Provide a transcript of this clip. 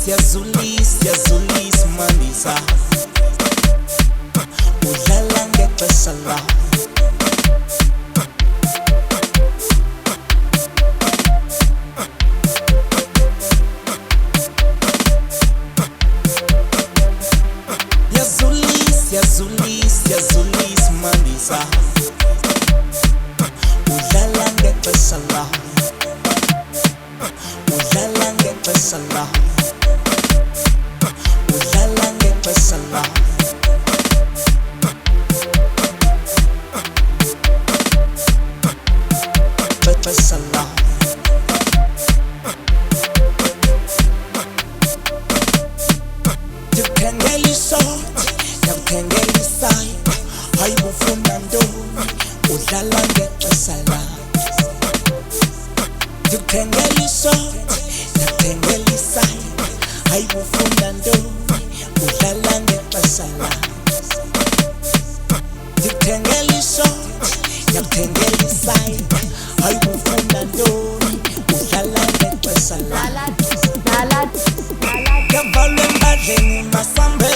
yazulis mandisa udlala ngexesha lawo yazulis mandisa udlala ngexesha lawo udlala ngexesha lawo udlala ngexesha lawo ngexesha lawo ndikhangela ishoti ndiyakukhangela isayi hayi bufuna ntoni udlala ngexesha lawo ndikhangela ishoti ndiyakukhangela isayi hayi bufuna ntoni udlala ngexesha lawo ndikhangela ishoti ndiyakukhangela isayi hayi bufuna ntoni udlala ngexesha lawo yavalwa embadleni masambe